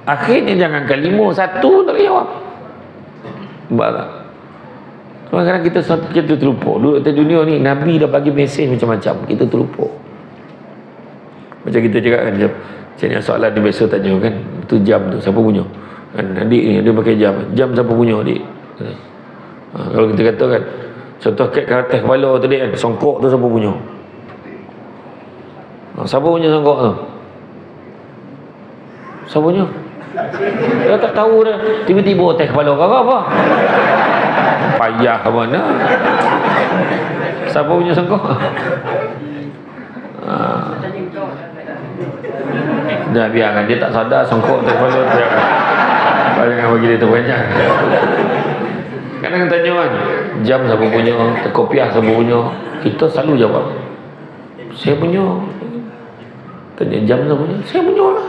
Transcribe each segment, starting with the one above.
Akhirnya jangan kelima, satu tak jawab. Nampak. Kadang-kadang kita terlupa. Duduk atas dunia ni, Nabi dah bagi mesej macam-macam. Kita terlupa. Macam kita cakap kan, macam ni soalan ni biasa tanya kan, tu jam tu, siapa punya? Kan, adik ni, dia pakai jam. Jam siapa punya adik? Kalau kita kata kan, contoh kat atas kepala tu dia kan, songkok tu siapa punya? Siapa punya songkok tu? Siapa punya? Dia tak tahu dah. Tiba-tiba atas kepala kau apa? Payah ke mana? Siapa punya songkok? Dah biarkan, dia tak sadar songkok atas kepala tu. Jangan bagi dia terpanjang. Kadang tanya kan, jam siapa punya, kopiah siapa punya, kita selalu jawab, saya punya. Tanya jam siapa punya, saya punya lah.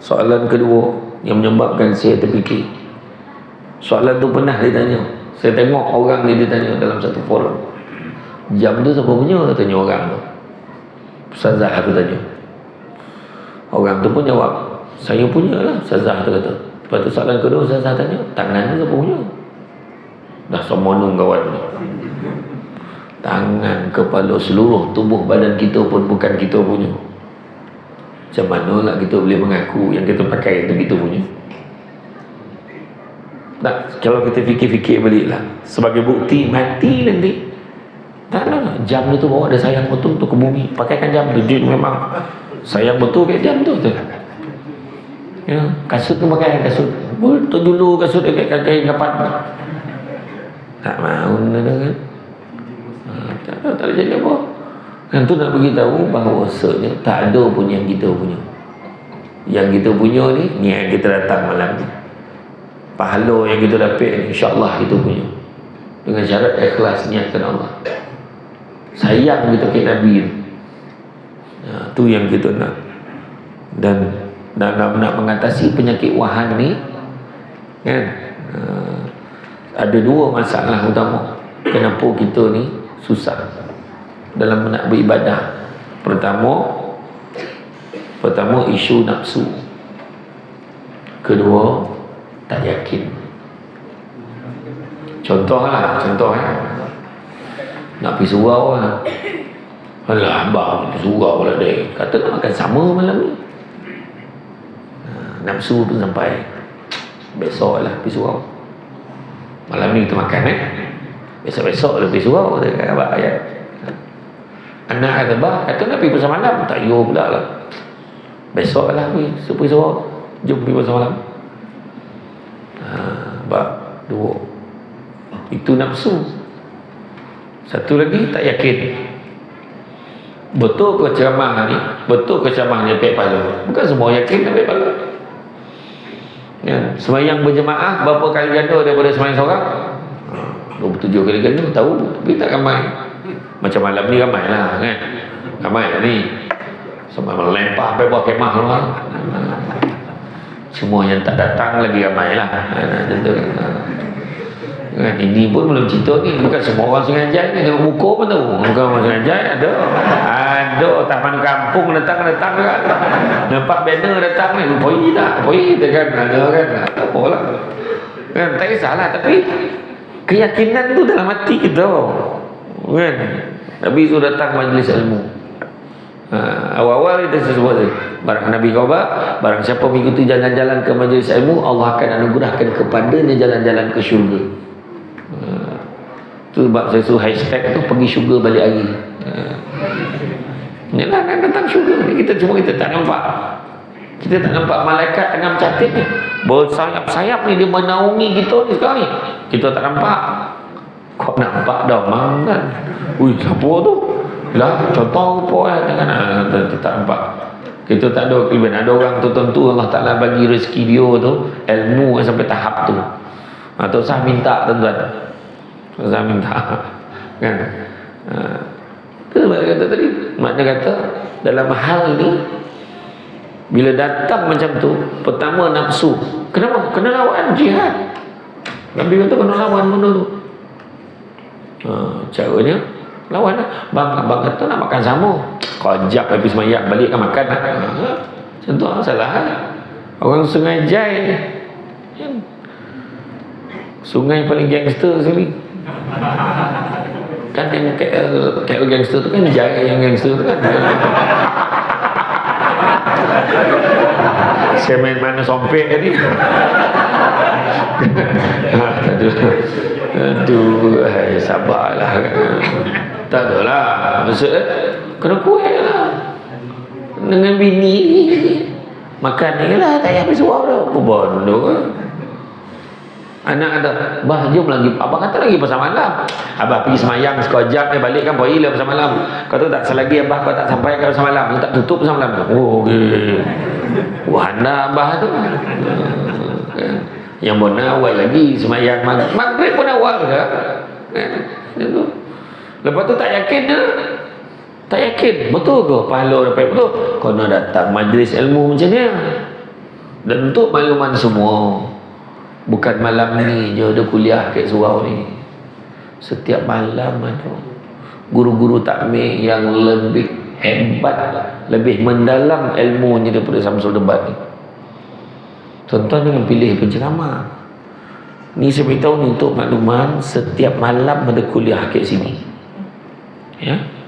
Soalan kedua yang menyebabkan saya terfikir, soalan tu pernah ditanya, saya tengok orang ni ditanya dalam satu forum, jam tu siapa punya? Tanya orang tu. Ustazah aku tanya, orang tu pun jawab, saya punya lah. Ustazah tu kata. Lepas tu soalan kedua Ustazah tanya, tangan tu siapa punya? Dah semonong kawan ni. Tangan, kepala, seluruh tubuh badan kita pun bukan kita punya. Macam mana lah kita boleh mengaku yang kita pakai itu kita punya? Tak, kalau kita fikir-fikir balik lah, sebagai bukti mati nanti. Tak lah, jam tu bawa ada sayang betul tu ke bumi, pakaikan jam tu. Dia memang sayang betul kat jam tu. Ya, kasut tu pakai kasut. Betul dulu kasut dekat kain kapan. Tak mahu kan. Tak ada jadi apa. Yang tu nak beritahu bahawa sebenarnya tak ada pun yang kita punya. Yang kita punya ni yang kita datang malam ni. Pahala yang kita dapat ni insya-Allah kita punya. Dengan syarat ikhlas niatkan Allah. Sayang kita ke Nabi ni. Tu yang kita nak. Dan nak mengatasi penyakit wahan ni kan, ada dua masalah utama kenapa kita ni susah dalam nak beribadah. Pertama isu nafsu, kedua tak yakin. Contoh nak pergi surau lah, alah abang pergi surau lah dek, kata nak makan sama malam ni. Nafsu pun sampai besok lah pergi surau, malam ni kita makan besok-besok lah pergi surau. Kata abang ayat, anak kata bah, kata nak pergi pasal malam, tak yo pula lah, besok lah pergi surau, jom pergi pasal malam. Bab dua itu nafsu. Satu lagi tak yakin, betul ke ceramah ni, betul ke ceramahnya dapat pahala? Bukan semua yakin dapat pahala. Ya, sembahyang berjemaah berapa kali ganda daripada sembahyang seorang? 27 kali ganda, tahu, tapi tak ramai. Macam malam ni ramai lah kan, ramai lah ni, sampai melempar sampai bawah kemah lah. Semua yang tak datang lagi ramai lah. Kan, ini pun belum cerita ni, bukan semua orang Sungai Jai ni tengok muka pun tahu. Bukan orang Sungai Jai ada taman kampung datang kan. Nampak banner datang ni, pergi tak? Pergi kita kan, ada kan. Tak apalah. Kan, tak kisahlah, tapi keyakinan tu dalam hati kita. Kan? Nabi tu datang majlis ilmu. Awal-awal kita sebut tadi, barang Nabi khabar, barang siapa mengikuti jalan-jalan ke majlis ilmu, Allah akan anugerahkan kepadanya jalan-jalan ke syurga. Tu sebab saya suruh hashtag tu pergi syurga balik hari. Inilah akan datang syurga ni. Kita tak nampak. Kita tak nampak malaikat tengah mencatat ni, bersayap-sayap ni, dia menaungi kita ni sekarang ni. Kita tak nampak. Kau nampak dah mang kan. Ui, siapa tu? Lah, contoh apa kan? Kita tak nampak. Kita tak ada kelebihan. Ada orang tertentu Allah Ta'ala bagi rezeki dia tu, ilmu sampai tahap tu. Tak usah minta tuan-tuan. Tak usah minta. Kan? Itu sebab kata tadi, maknanya kata dalam hal ni bila datang macam tu, pertama nafsu. Kenapa? Kena lawan, jihad. Nabi kata kena lawan benda tu. Caranya lawan lah. Abang kata nak makan sama, kau ajak habis semayang balik kan makan lah. Macam tu salah lah. Orang Sungai Jai, sungai paling gangster sekali. Kan yang KL gangster tu kan Jai yang gangster tu kan. Saya main mana sompek tadi. Aduh, sabarlah. Tak adalah. Maksudnya kena kuih lah dengan bini ni. Makan ni lah, tak payah pergi suar dah. Apa bodoh lah. Anak ada, bah jom lagi. Abang kata lagi pasal malam. Abah pergi semayang sekejap ni balik kan boleh lah pasal malam. Kata tak selagi abah kau tak sampai ke pasal malam, kau tak tutup pasal malam. Oh, okay. Wahana abah tu. Yang bona awal lagi semayang maghrib pun awal ke. Lepas tu tak yakin dah. Tak yakin, betul ke pahala dapat betul? Kau nak datang majlis ilmu macam ni. Dan untuk makluman semua, bukan malam ni je ada kuliah kat surau ni. Setiap malam ada guru-guru takmir yang lebih hebat, lebih mendalam ilmunya daripada Samsul Debat ni. Tuan-tuan jangan pilih penceramah. Ni saya beritahu ni untuk makluman, setiap malam ada kuliah kat sini. Ya.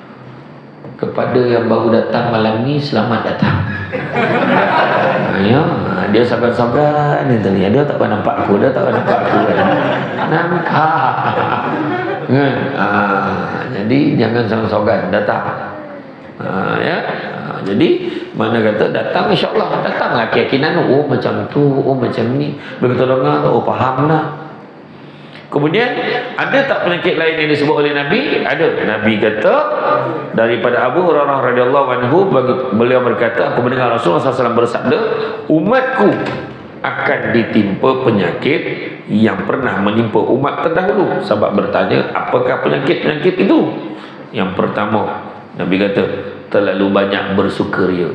Kepada yang baru datang malam ni, selamat datang. Ya, dia sabar-sabar ni tadi. Dia tak pernah nampak aku, dia tak pernah nampak aku. Nampak. Jadi jangan sanggup-sanggup datang. Ya. Jadi mana kata datang, insya-Allah datanglah keyakinan. Oh macam tu, oh macam ni. Begitu dengar tu, oh faham lah. Kemudian ada tak penyakit lain yang disebut oleh Nabi? Ada. Nabi kata daripada Abu Hurairah radhiyallahu anhu, beliau berkata, aku mendengar Rasulullah SAW bersabda, umatku akan ditimpa penyakit yang pernah menimpa umat terdahulu. Sahabat bertanya, apakah penyakit-penyakit itu? Yang pertama, Nabi kata, terlalu banyak bersukaria.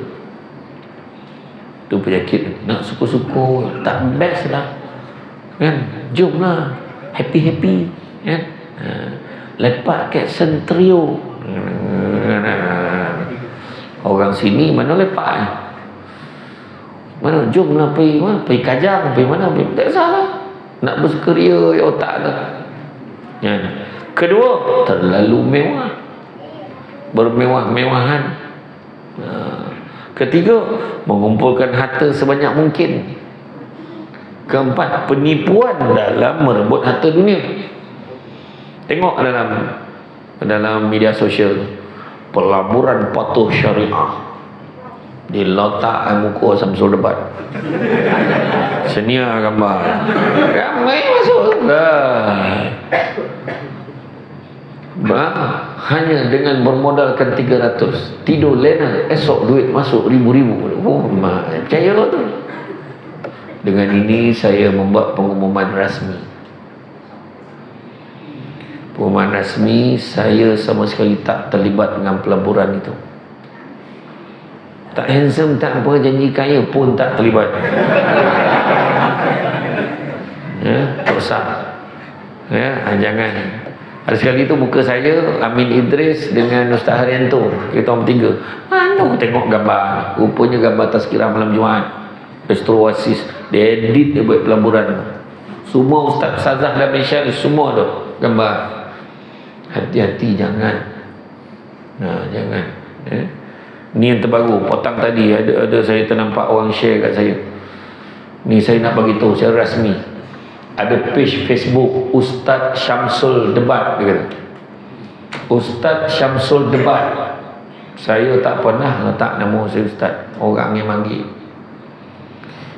Itu penyakit. Nak suka-suka tak best lah kan, jomlah happy-happy kan, lepak kat Sentrio. Orang sini mana lepak mana, jomlah pergi mana, pergi Kajang, pergi mana, pergi, tak salah nak bersukaria otak tu kan. Kedua, terlalu mewah, bermewah-mewahan. Ketiga, mengumpulkan harta sebanyak mungkin. Keempat, penipuan dalam merebut harta dunia. Tengok dalam media sosial, pelaburan patuh syariah diletak muka Samsul Debat. Senia gambar. Ramai masuk lah. Hanya dengan bermodalkan 300, tidur lena, esok duit masuk ribu-ribu. Oh, percaya tu. Dengan ini saya membuat pengumuman rasmi. Pengumuman rasmi, saya sama sekali tak terlibat dengan pelaburan itu. Tak handsome, tak apa, janji kaya pun tak terlibat. Ya, tak usah. Ya, jangan. Ada sekali tu muka saya, Amin Idris dengan Ustaz Haryanto, kita orang bertiga. Mana tengok gambar, rupanya gambar tazkirah malam Jumaat. Astro Oasis, dia edit, dia buat pelaburan. Semua Ustaz Sazah dan Malaysia semua tu gambar. Hati-hati, jangan. Jangan. Ni yang terbaru, potang tadi ada saya ternampak orang share kat saya. Ni saya nak bagi tahu secara rasmi. Ada page Facebook Ustaz Syamsul Debat, dia kata. Ustaz Syamsul Debat. Saya tak pernah letak nama saya Ustaz, orang yang manggil.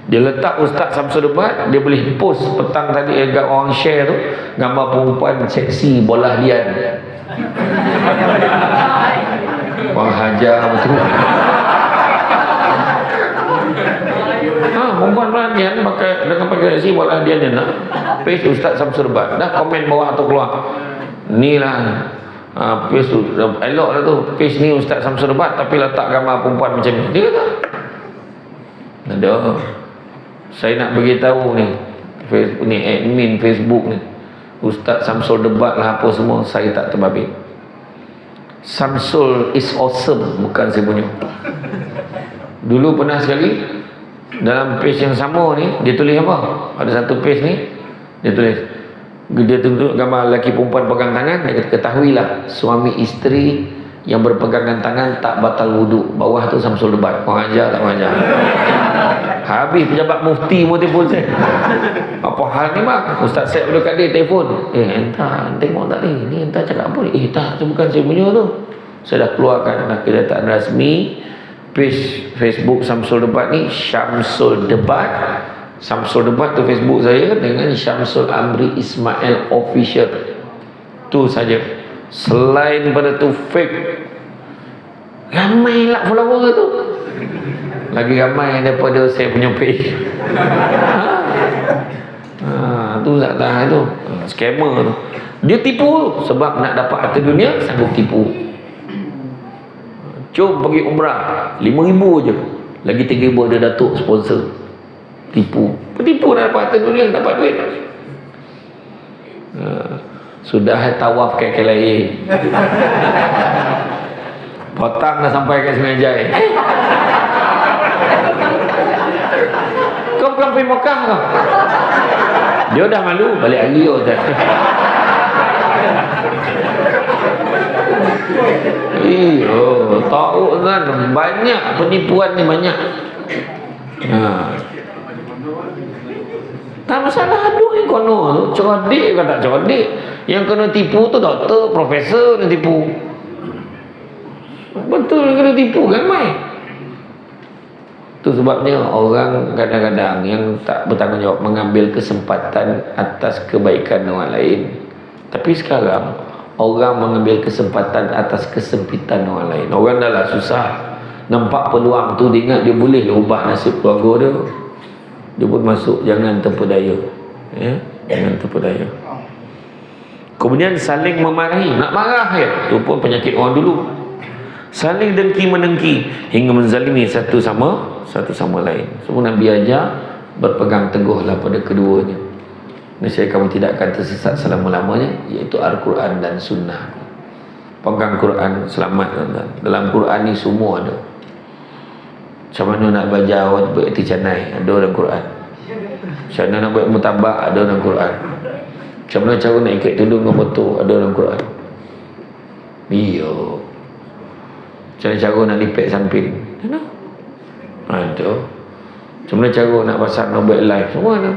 Dia letak Ustaz Syamsul Debat, dia boleh post petang tadi agak orang share tu gambar perempuan seksi bola lian. Orang hajar betul. Perempuan bola lian pakai seksi bola lian dia nak. Page Ustaz Syamsul Debat. Dah komen bawah atau keluar. Ni lah page tu elok lah tu. Page ni Ustaz Syamsul Debat tapi letak gambar perempuan macam ni. Dia kata ada. Saya nak beritahu ni, ni admin Facebook ni, Ustaz Syamsul Debat lah apa semua, saya tak terbabit. Syamsul is awesome, bukan saya punya. Dulu pernah sekali Dalam page yang sama ni dia tulis apa? Ada satu page ni dia tulis, dia tunjuk gambar lelaki perempuan pegang tangan. Dia kata, ketahuilah suami isteri yang berpegangan tangan tak batal wuduk. Bawah tu Samsul Debat. Orang ajar tak orang ajar. Habis pejabat mufti pun telefon saya. Apa hal ni bang? Ustaz Syed duduk kat dia telefon. Entah tengok tak ni? Ni entah cakap apa ni? Tak, tu bukan saya punya tu. Saya dah keluarkan kenyataan rasmi page Facebook Samsul Debat ni, Syamsul Debat. Samsul Debat tu Facebook saya dengan Syamsul Amri Ismail Official. Tu saja. Selain pada tu fake. Ramai lah follower tu. Lagi ramai daripada saya punya page. Tu tak tahu tu. Scammer tu. Dia tipu sebab nak dapat harta dunia, sanggup tipu. Jom pergi umrah 5,000 je. Lagi 3,000 ada datuk sponsor. Tipu. Penipu dah dapat harta dunia, dapat duit. Sudah tawaf ke KLIA. Petang dah sampai ke Sungai Jai. Kau bukan pergi Mekah kau? Dia dah malu, balik hari dah. Tahu kan, banyak penipuan ni, banyak. Tak masalah aduk ni kono tu, cerdik ke tak cerdik. Yang kena tipu tu doktor, profesor yang tipu. Betul kena tipu kan mai. Tu sebabnya orang kadang-kadang yang tak bertanggungjawab mengambil kesempatan atas kebaikan orang lain. Tapi sekarang orang mengambil kesempatan atas kesempitan orang lain. Orang dah lah susah, nampak peluang tu, dia ingat dia boleh ubah nasib keluarga dia. Dia pun masuk. Jangan terpedaya, ya? Jangan terpedaya. Kemudian saling memarahi, nak marah ya, tu pun penyakit orang dulu. Saling dengki menengki hingga menzalimi satu sama lain. Semua Nabi ajar berpegang teguhlah pada keduanya. Nescaya kamu tidak akan tersesat selama-lamanya, iaitu Al-Quran dan Sunnah. Pegang Quran, selamat tuan-tuan. Dalam Quran ni semua ada. Macam mana nak baca awak berikticanai, ada dalam Quran. Macam mana nak buat mutabak, ada dalam Quran. Macam mana cara nak ikat tudung dengan betul, ada dalam Quran. Iya. Macam mana cara nak lipet samping, ada. Macam mana cara nak pasang nombor live, semua ada.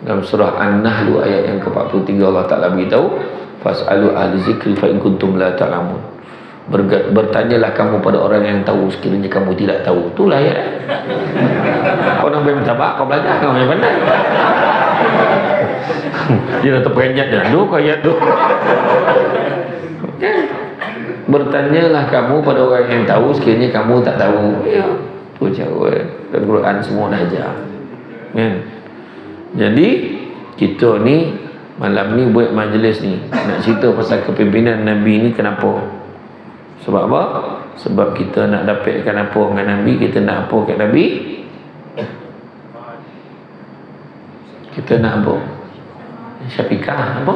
Dalam surah An-Nahl ayat yang ke-43 Allah Ta'ala beritahu, fas'alu ahli zikri fa in kuntum la ta'lamun. Bertanyalah kamu pada orang yang tahu sekiranya kamu tidak tahu. Itulah ayat. Kau nak minta tabak, kau belajar, kau yang pandai. Dia dah terperanjat dah. Aduh, kau ayat tu. Bertanyalah kamu pada orang yang tahu sekiranya kamu tak tahu. Ya, tu cara. Dan Quran semua dah ajar. Kan? Jadi kita ni malam ni buat majlis ni nak cerita pasal kepimpinan Nabi ni. Kenapa? Sebab apa? Sebab kita nak dapatkan apa dengan Nabi. Kita nak apa kat Nabi? Kita nak apa? Syafiqah apa?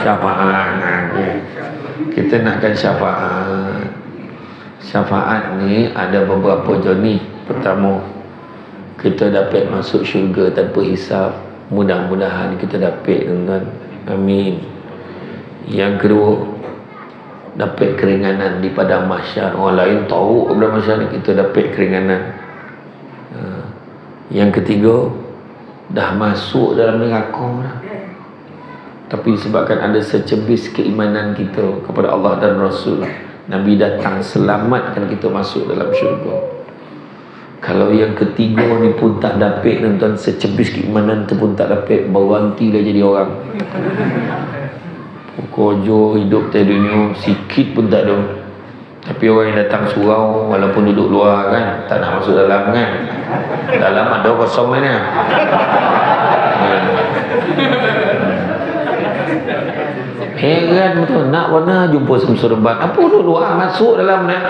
Syafaat. Kita nakkan syafaat. Syafaat ni ada beberapa jenis. Pertama, kita dapat masuk syurga tanpa hisap. Mudah-mudahan kita dapat, tuan-tuan. Amin. Yang kedua, dapat keringanan di padang mahsyar. Orang lain tahu pada mahsyar ni, kita dapat keringanan. Yang ketiga, dah masuk dalam neraka dah. Tapi disebabkan ada secebis keimanan kita kepada Allah dan Rasul, Nabi datang selamatkan kita masuk dalam syurga. Kalau yang ketiga ni pun tak dapat, tuan-tuan, secebis keimanan tu pun tak dapat, berhentilah jadi orang. Kojo hidup di dunia sikit pun tak ada. Tapi orang yang datang surau walaupun duduk luar kan, tak nak masuk dalam kan. Dalam ada kosong mana. Heran betul, nak mana jumpa Samsul Debat. Apa duduk luar, masuk dalam nak.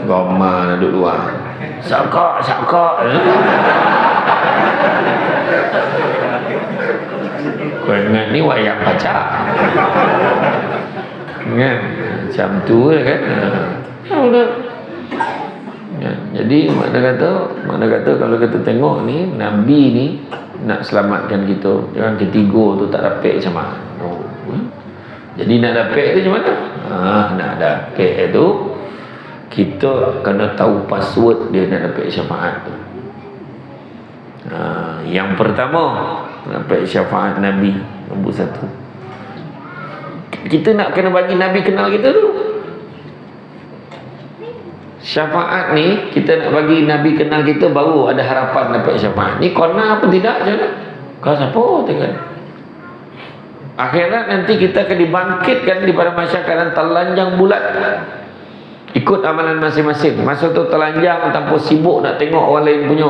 Goma nak duduk luar. Sakak. Kau ingat ni wayang pacak kan? Macam tu kan? Ya, udah. Ya. Jadi mana kata kalau kita tengok ni Nabi ni nak selamatkan kita, jangan ketiga tu tak dapat macam mana. Jadi nak dapat tu macam mana? Nak dapat tu kita kena tahu password dia nak dapat syafaat tu. Yang pertama, dapat syafaat Nabi. Nombor satu, kita nak kena bagi Nabi kenal kita tu. Syafaat ni kita nak bagi Nabi kenal kita, baru ada harapan dapat syafaat. Ni kona apa tidak je lah. Kau siapa tengok. Akhirat nanti kita akan dibangkitkan di pada masyarakat telanjang bulat. Ikut amalan masing-masing. Masa tu telanjang tanpa sibuk nak tengok orang lain punya.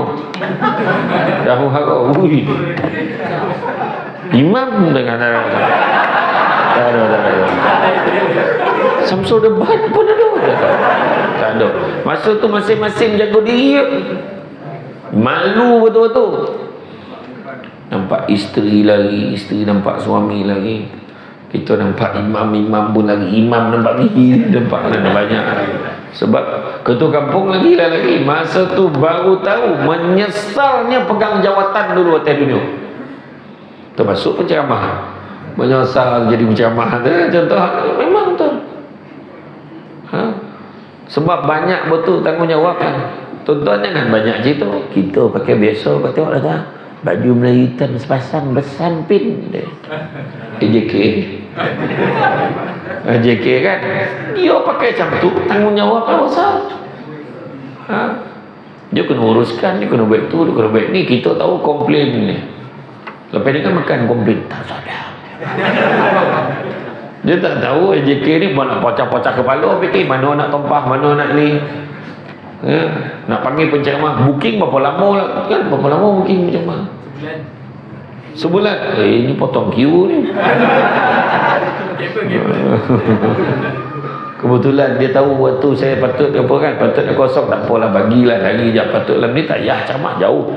Dah harap. Imam dengan tak ada. Samsul debat pun ada. Tak ada. Masa tu masing-masing jaga diri. Malu betul-betul. Nampak isteri lagi, isteri nampak suami lagi. Kita nampak imam pun lagi. Imam nampak diri, nampak banyak. Sebab ketua kampung lagi. Masa tu baru tahu menyesalnya pegang jawatan dulu atas dunia. Termasuk penceramah. Menyesal jadi penceramah. Contoh memang tu. Sebab banyak betul tanggungjawab kan. Tuan-tuan jangan banyak cerita. Kita pakai biasa, kau tengok dah baju Melayu hitam sepasang bersamping AJK kan, dia pakai macam tu, tanggungjawab apa besar. Dia kena uruskan, dia kena baik tu, dia kena baik ni. Kita tahu komplain ni, lepas ni kan makan komplain tak sadar. Dia tak tahu AJK ni nak pocah-pocah kepala, fikir mana nak tumpah, mana nak ni. Nak panggil penceramah, booking berapa lama lah kan? Berapa lama booking penceramah? Sebulan. Ini potong queue ni. Kebetulan dia tahu waktu saya patut apa kan, patut dia kosong, tak apalah, bagilah lagi je. Patutlah ni tak payah camak jauh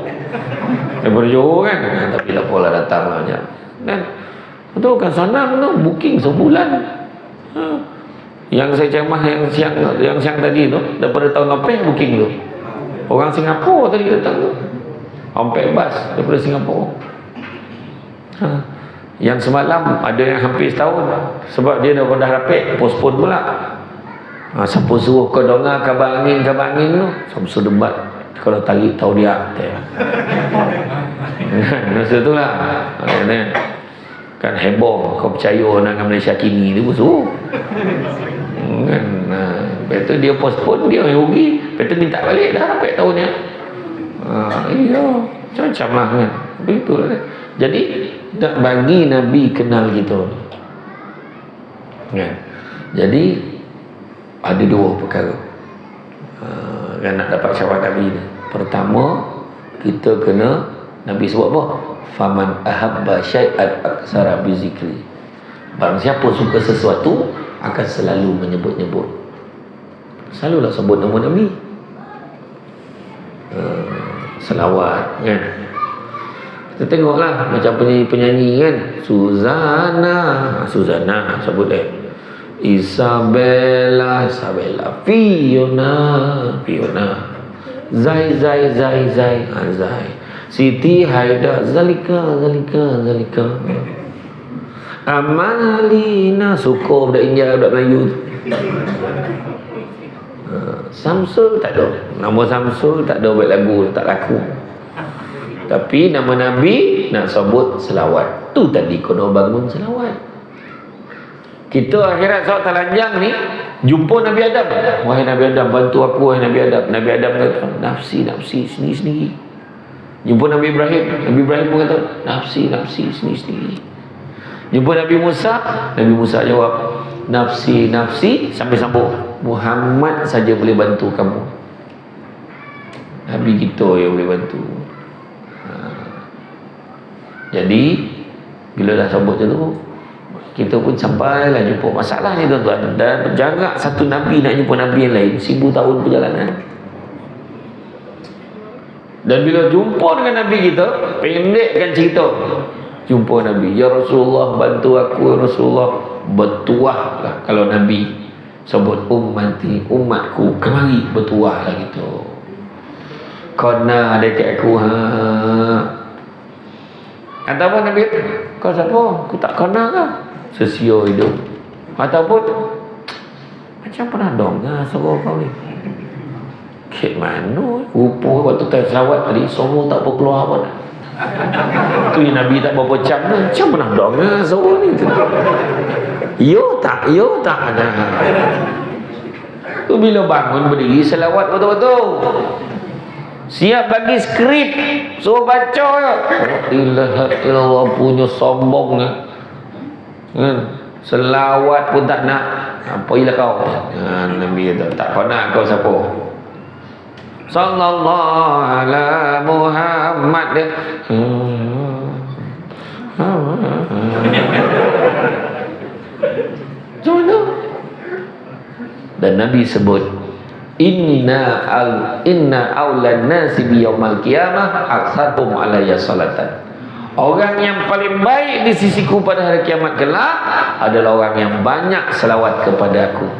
daripada Johor kan. Tapi tak apalah, datanglah je. Dan betul kan, sana tu booking sebulan. Yang saya ceramah yang siang tadi tu, daripada tahun lepas booking tu. Orang Singapura tadi datang tu. Hampir bas daripada Singapura. Yang semalam ada yang hampir setahun, sebab dia dah rapat, postpone pula. Siapa suruh kau dengar kabar angin tu? Samsul debat. Kalau tarik tahu dia. Masa tu lah. Kan heboh, kau percaya dengan Malaysia kini dia pun suruh. Kan, lepas tu dia postpone, dia rugi. Lepas tu minta balik dah rapat tahun ni. Iya, macam-macam lah kan. Betul lah. Jadi nak bagi Nabi kenal kita kan? Jadi ada dua perkara kan nak dapat syafaat Nabi ni. Pertama, kita kena, Nabi sebut apa? Faman ahabba syai'an aksara bi zikri. Barang siapa suka sesuatu akan selalu menyebut-nyebut. Selalulah sebut nama Nabi. Selawat kan. Kita tengoklah macam penyanyi kan, Suzana sebut dia. Isabella, Fiona, Zai. Siti Haida, Zalika. Amalina, Sukur budak India, budak Melayu. Samsul tak ada. Nama Samsul tak ada, buat lagu tak laku. Tapi nama Nabi nak sebut selawat. Tu tadi kena bangun selawat. Kita akhirat saat telanjang ni jumpa Nabi Adam. Wahai Nabi Adam, bantu aku wahai Nabi Adam. Nabi Adam kata, nafsi, sendiri-sendiri. Jumpa Nabi Ibrahim pun kata, nafsi, sendiri-sendiri. Jumpa Nabi Musa jawab, nafsi, sampai sambung, Muhammad saja boleh bantu kamu. Nabi kita yang boleh bantu. Jadi bila dah sebut tu, kita pun sampailah jumpa. Masalahnya tuan-tuan, dan jarak satu Nabi nak jumpa Nabi yang lain 1000 tahun perjalanan. Dan bila jumpa dengan Nabi kita, pendekkan cerita. Jumpa Nabi, ya Rasulullah, bantu aku ya Rasulullah. Bertuah lah kalau Nabi sebut umatku, kemari bertuah lah gitu. Kena dekat aku. Ataupun Nabi, kau siapa? Aku tak kena ke? Sesio hidup. Ataupun macam pernah dengar suruh kau ni. Kek mana? Rupa waktu selawat tadi semua tak berkeluar pun. Tu yang Nabi tak berapa jam tu. Macam pernah dengar suruh ni. Yo tak ada. Tu bila bangun berdiri selawat betul-betul. Siap bagi skrip, suruh baca ya. La ilaha punya sombong selawat pun tak nak. Apa ilah kau? Nabi kata, tak kau nak kau siapa? Sallallahu ala Muhammad dia. Macam mana? Dan Nabi sebut, Inna awlan nasi bi yaumal qiyamah aktsarum alayya salatan. Orang yang paling baik di sisiku pada hari kiamat kelak adalah orang yang banyak selawat kepada aku.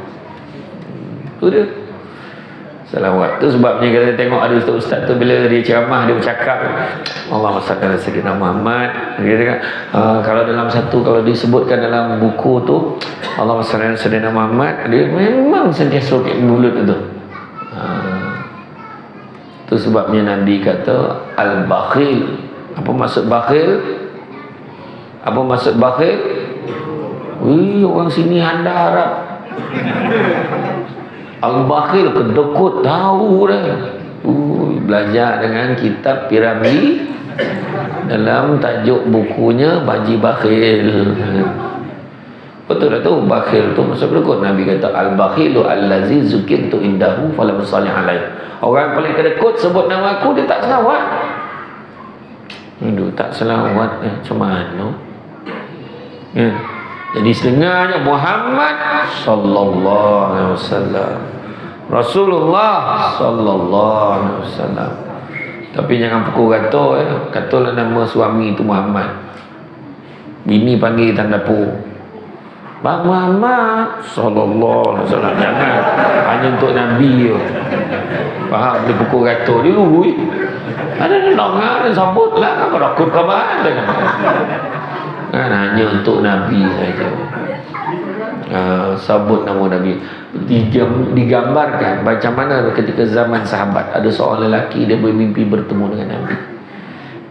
Itu dia. Selawat. Tu sebabnya kita tengok ada ustaz tu bila dia ceramah dia bercakap Allahumma salli ala sayyidina Muhammad. Dia kata kalau dalam satu kalau disebutkan dalam buku tu Allahumma salli ala sayyidina Muhammad, dia memang sentiasa pakai mulut tu. Tu sebabnya Nabi kata al-bakhil. Apa maksud bakhil? Apa maksud bakhil? Orang sini anda harap al-bakhil kedekut tahu dah. Belajar dengan kitab Piramli dalam tajuk bukunya Baji Bakhil. Betul tak tu? Bakhil tu maksud kedekut. Nabi kata al-bakhilu allazi zukirtu indahu falam salih alaih. Orang paling kedekut sebut nama aku dia tak selawat. Aduh, tak selawat macam mana? Jadi setengahnya Muhammad sallallahu alaihi wasallam, Rasulullah sallallahu alaihi wasallam. Tapi jangan pukul kata katalah nama suami itu Muhammad. Bini panggil tanda dapur. Bang Muhammad sallallahu alaihi wasallam. Jangan hanya untuk Nabi je. Faham dia pukul kata dia lu. Ada dengar dan sambutlah apa rakut khabar kan hanya untuk Nabi saja. Sabut nama Nabi. Digambarkan macam mana ketika zaman sahabat ada seorang lelaki dia bermimpi bertemu dengan Nabi.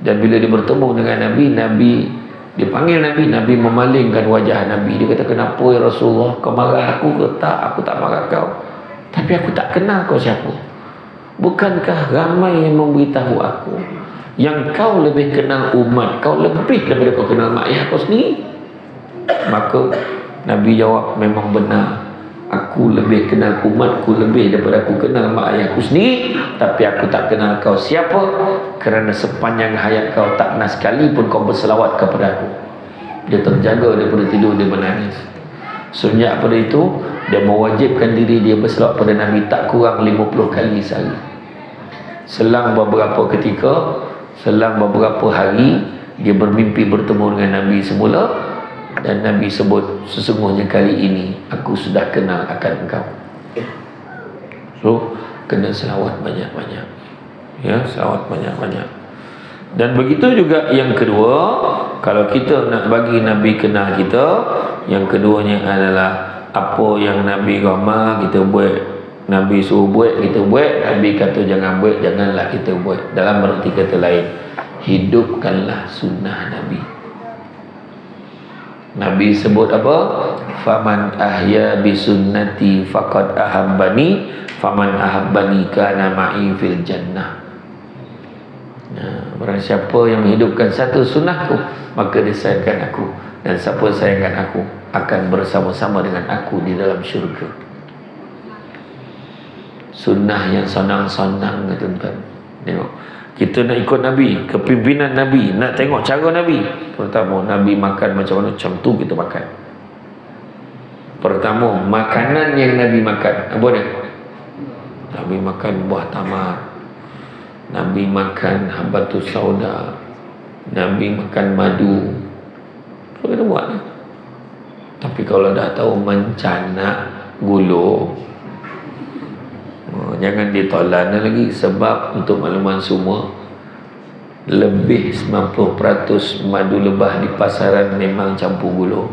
Dan bila dia bertemu dengan Nabi, dia panggil Nabi, Nabi memalingkan wajah Nabi. Dia kata, kenapa ya Rasulullah, kau marah aku ke? Tak, aku tak marah kau. Tapi aku tak kenal kau siapa. Bukankah ramai yang memberitahu aku yang kau lebih kenal umat kau lebih daripada kau kenal mak ayah kau sendiri? Maka Nabi jawab, memang benar, aku lebih kenal umatku lebih daripada aku kenal mak ayahku sendiri. Tapi aku tak kenal kau siapa, kerana sepanjang hayat kau tak pernah sekalipun kau berselawat kepada aku. Dia terjaga daripada tidur, dia menangis. Sejak pada itu dia mewajibkan diri dia berselawat pada Nabi tak kurang 50 kali sehari. Selang beberapa ketika, selang beberapa hari, dia bermimpi bertemu dengan Nabi semula. Dan Nabi sebut, sesungguhnya kali ini aku sudah kenal akan engkau. So, kena selawat banyak-banyak. Ya, selawat banyak-banyak. Dan begitu juga yang kedua, kalau kita nak bagi Nabi kenal kita, yang keduanya adalah apa yang Nabi ramah kita buat. Nabi suruh buat, kita buat. Nabi kata jangan buat, janganlah kita buat. Dalam arti kata lain, hidupkanlah sunnah Nabi. Nabi sebut apa? Faman ahya bi sunnati faqad ahabbani, faman ahabbani kana ma'i fil jannah. Barang siapa yang menghidupkan satu sunnahku, maka dia sayangkan aku. Dan siapa sayangkan aku akan bersama-sama dengan aku di dalam syurga. Sunnah yang senang-senang, tuan-tuan. Tengok, kita nak ikut Nabi, kepimpinan Nabi, nak tengok cara Nabi. Pertama, Nabi makan macam mana, macam tu kita makan. Pertama, makanan yang Nabi makan apa dia? Nabi makan buah tamar, Nabi makan habatus sauda, Nabi makan madu. So kita buat. Tapi kalau dah tahu mencana gula, jangan ditolak lagi. Sebab untuk makluman semua, lebih 90% madu lebah di pasaran memang campur gula.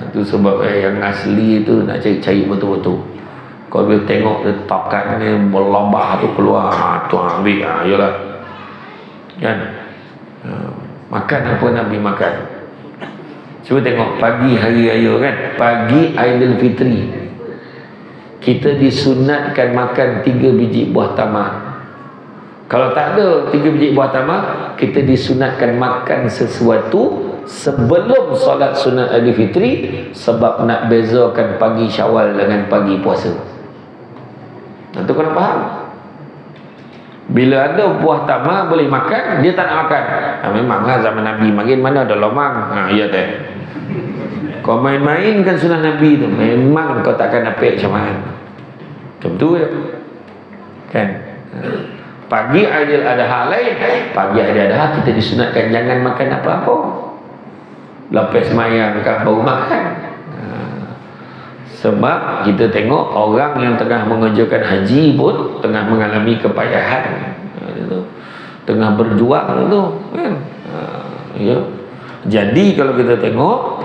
Itu sebab yang asli tu nak cari betul-betul. Kalau dia tengok dia takan ni melambah tu keluar, tu ambil, yalah kan. Makan apa Nabi makan? Cuba tengok pagi hari raya kan, pagi Aidilfitri kita disunatkan makan 3 biji buah tamar. Kalau tak ada 3 biji buah tamar, kita disunatkan makan sesuatu sebelum solat sunat Aidilfitri, sebab nak bezakan pagi Syawal dengan pagi puasa. Nanti kau nak faham. Bila ada buah tamar boleh makan, dia tak nak makan. Memanglah zaman Nabi makin mana ada lomang. Ya teh. Kau main-main kan sunnah Nabi tu, memang kau takkan dapat camaan. Macam tu ya. Kan? Pagi Aidil Adha lain, pagi Aidil Adha kita disunatkan jangan makan apa-apa. Lepas semayang kan baru makan. Sebab kita tengok orang yang tengah mengerjakan haji pun tengah mengalami kepayahan, tengah berjuang tu kan. Ya. Jadi kalau kita tengok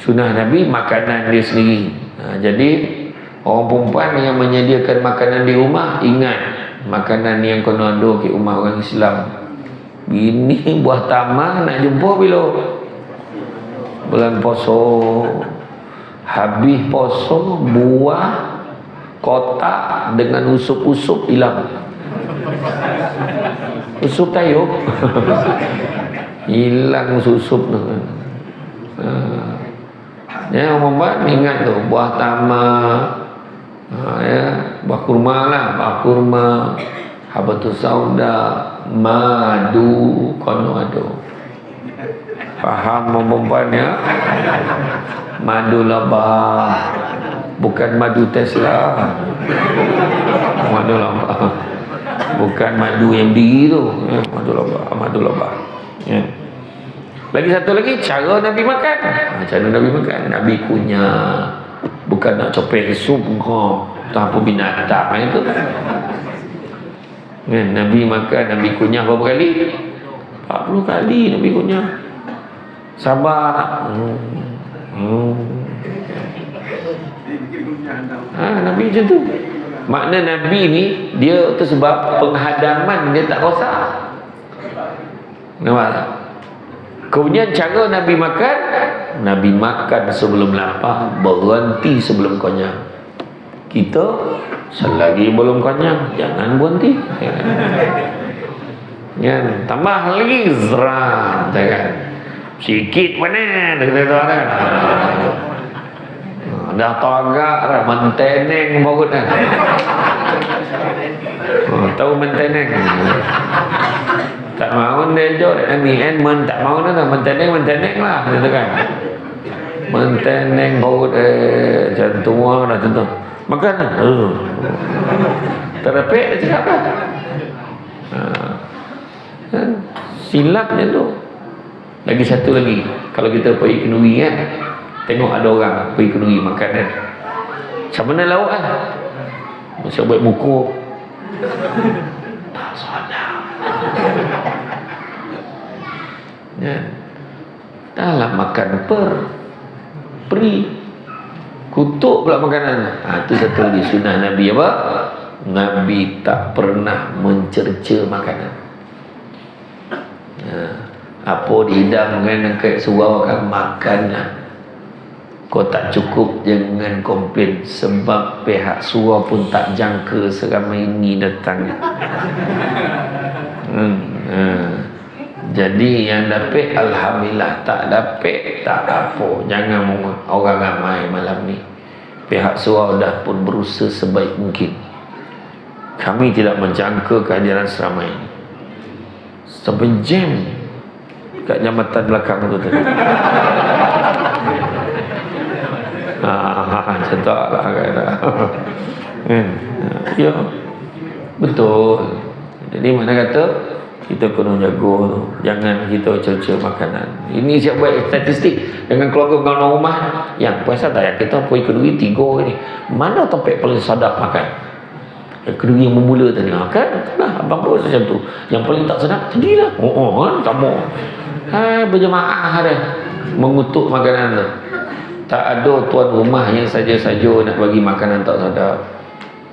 sunnah Nabi, makanan dia sendiri. Jadi orang perempuan yang menyediakan makanan di rumah, ingat makanan yang kena ada ke rumah orang Islam. Ini buah tamar nak jumpa bila? Bulan puasa. Habis poso, buah kotak dengan usup-usup hilang. Usup tayuk hilang usup tu. Ya, orang ingat tu buah tamar, ya, buah kurma lah, buah kurma, habatus sauda, madu, kono ada. Faham perempuan ya? Madu lebah, bukan madu Tesla. Madu lebah, bukan madu yang diri tu, ya, madu lebah, madu lebah. Ya. Lagi satu lagi cara Nabi makan. Cara Nabi makan, Nabi kunyah, bukan nak copek sup kau, tak apa binatang itu. Ya, Nabi makan, Nabi kunyah berapa kali? 40 kali Nabi kunyah. Sabar. Nabi macam tu. Makna Nabi ni dia tu sebab penghadaman dia tak rosak. Nampak tak? Kemudian cara Nabi makan sebelum lapar, berhenti sebelum kenyang. Kita selagi belum kenyang jangan berhenti. Ya, tambah lagi zram, kan? Sikit mana kata kan. Dah tagak dah menteneng baru dah. Tahu menteneng. Tak mahu dia jauh ni tak mahu dah menteneng lah kata kan. Menteneng baru jantung dah tentu. Makan dah. Terapek dia cakap lah. Silapnya tu. Lagi satu lagi, kalau kita pergi kenduri kan, tengok ada orang pergi kenduri makan kan, macam mana lauk kan, macam buat muka tak sadar ya. Dah makan peri kutuk pula makanan. Itu satu lagi sunnah Nabi apa? Nabi tak pernah mencerca makanan. Apa dihidangkan dekat surau kan makanlah. Kau tak cukup jangan komplain, sebab pihak surau pun tak jangka seramai ini datang. Jadi yang dapat alhamdulillah, tak dapat tak apa. Jangan orang ramai malam ni. Pihak surau dah pun berusaha sebaik mungkin. Kami tidak menjangka kehadiran seramai ini. Sampai jam kat jambatan belakang tu tadi. Cetak lah kata. Ya, betul. Jadi mana kata Kita kena jaga tu. Jangan kita cerca makanan. Ini siap buat statistik dengan keluarga rumah yang puasa tak kita pergi kedua 3 ni. Mana topik paling sadap makan? Kedua yang memula tadi kan? Nah, abang pun macam tu. Yang paling tak sedap tadi lah. Kan sama. Berjemaah dah mengutuk makanan tu. Tak ada tuan rumah yang saja-saja nak bagi makanan tak sedap.